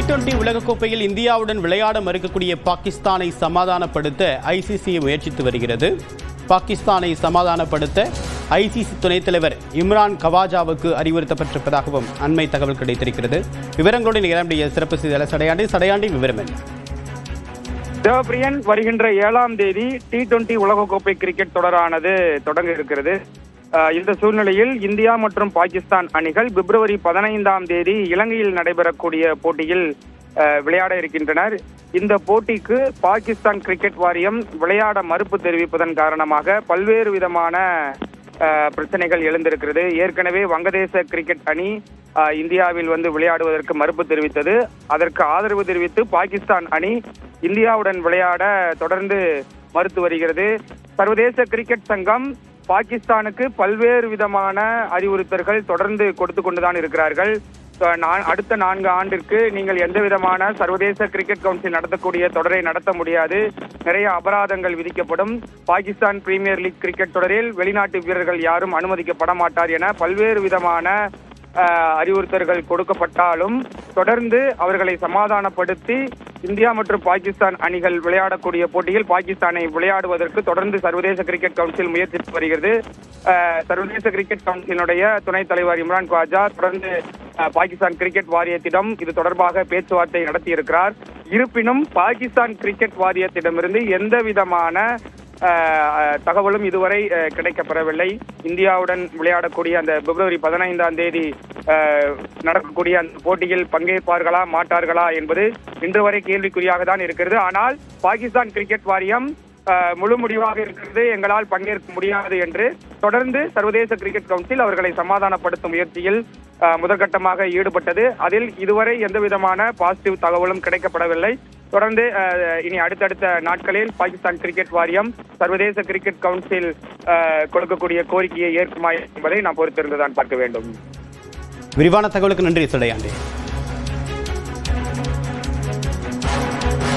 T20 உலகக்கோப்பையில் இந்தியாவுடன் விளையாட மறுக்கக்கூடிய பாகிஸ்தானை சமாதானப்படுத்த ஐசிசி முயற்சித்து வருகிறது. பாகிஸ்தானை சமாதானப்படுத்த ஐசிசி துணைத் தலைவர் இம்ரான் கவாஜாவுக்கு அறிவுறுத்தப்பட்டிருப்பதாகவும் அண்மை தகவல் கிடைத்திருக்கிறது. விவரங்களோடு நம்முடைய சிறப்பு செய்தியாளர் சடையாண்டி விவரம் என்ன? தேவப்பிரியன், வருகின்ற 7ஆம் தேதி T20 உலகக்கோப்பை கிரிக்கெட் தொடரானது தொடங்க இருக்கிறது. இந்த சூழ்நிலையில் இந்தியா மற்றும் பாகிஸ்தான் அணிகள் பிப்ரவரி 15ஆம் தேதி இலங்கையில் நடைபெறக்கூடிய போட்டியில் விளையாட இருக்கின்றனர். இந்த போட்டிக்கு பாகிஸ்தான் கிரிக்கெட் வாரியம் விளையாட மறுப்பு தெரிவிப்பதன் காரணமாக பல்வேறு விதமான பிரச்சனைகள் எழுந்திருக்கிறது. ஏற்கனவே வங்கதேச கிரிக்கெட் அணி இந்தியாவில் விளையாடுவதற்கு மறுப்பு தெரிவித்தது. அதற்கு ஆதரவு தெரிவித்து பாகிஸ்தான் அணி இந்தியாவுடன் விளையாட தொடர்ந்து மறுத்து வருகிறது. சர்வதேச கிரிக்கெட் சங்கம் பாகிஸ்தானுக்கு பல்வேறு விதமான அறிவுறுத்தல்கள் தொடர்ந்து கொடுத்து கொண்டுதான் இருக்கிறார்கள். அடுத்த 4 ஆண்டிற்கு நீங்கள் எந்த விதமான சர்வதேச கிரிக்கெட் கவுன்சில் நடத்தக்கூடிய தொடரை நடத்த முடியாது, நிறைய அபராதங்கள் விதிக்கப்படும், பாகிஸ்தான் பிரீமியர் லீக் கிரிக்கெட் தொடரில் வெளிநாட்டு வீரர்கள் யாரும் அனுமதிக்கப்பட மாட்டார் என பல்வேறு விதமான அறிவுறுத்தல்கள் கொடுக்கப்பட்டாலும் தொடர்ந்து அவர்களை சமாதானப்படுத்தி இந்தியா மற்றும் பாகிஸ்தான் அணிகள் விளையாடக்கூடிய போட்டியில் பாகிஸ்தானை விளையாடுவதற்கு தொடர்ந்து சர்வதேச கிரிக்கெட் கவுன்சில் முயற்சித்து வருகிறது. சர்வதேச கிரிக்கெட் கவுன்சிலுடைய துணைத் தலைவர் இம்ரான் கவாஜா தொடர்ந்து பாகிஸ்தான் கிரிக்கெட் வாரியத்திடம் இது தொடர்பாக பேச்சுவார்த்தை நடத்தியிருக்கிறார். இருப்பினும் பாகிஸ்தான் கிரிக்கெட் வாரியத்திடமிருந்து எந்த விதமான தகவலும் இதுவரை கிடைக்கப்பெறவில்லை. இந்தியாவுடன் விளையாடக்கூடிய அந்த பிப்ரவரி 15ஆம் தேதி நடக்கக்கூடிய அந்த போட்டியில் பங்கேற்பார்களா மாட்டார்களா என்பது இன்று வரை கேள்விக்குறியாக தான் இருக்கிறது. ஆனால் பாகிஸ்தான் கிரிக்கெட் வாரியம் முழு முடிவாக இருக்கிறது, எங்களால் பங்கேற்க முடியாது என்று தொடர்ந்து சர்வதேச கிரிக்கெட் கவுன்சில் அவர்களை சமாதானப்படுத்தும் முயற்சியில் முதற்கட்டமாக ஈடுபட்டது. அதில் இதுவரை எந்த விதமான பாசிட்டிவ் தகவலும் கிடைக்கப்படவில்லை. தொடர்ந்து இனி அடுத்தடுத்த நாட்களில் பாகிஸ்தான் கிரிக்கெட் வாரியம் சர்வதேச கிரிக்கெட் கவுன்சில் கொடுக்கக்கூடிய கோரிக்கையை ஏற்குமா என்பதை நாம் பொறுத்திருந்துதான் பார்க்க வேண்டும். விரிவான தகவலுக்கு நன்றி சடையாண்டி.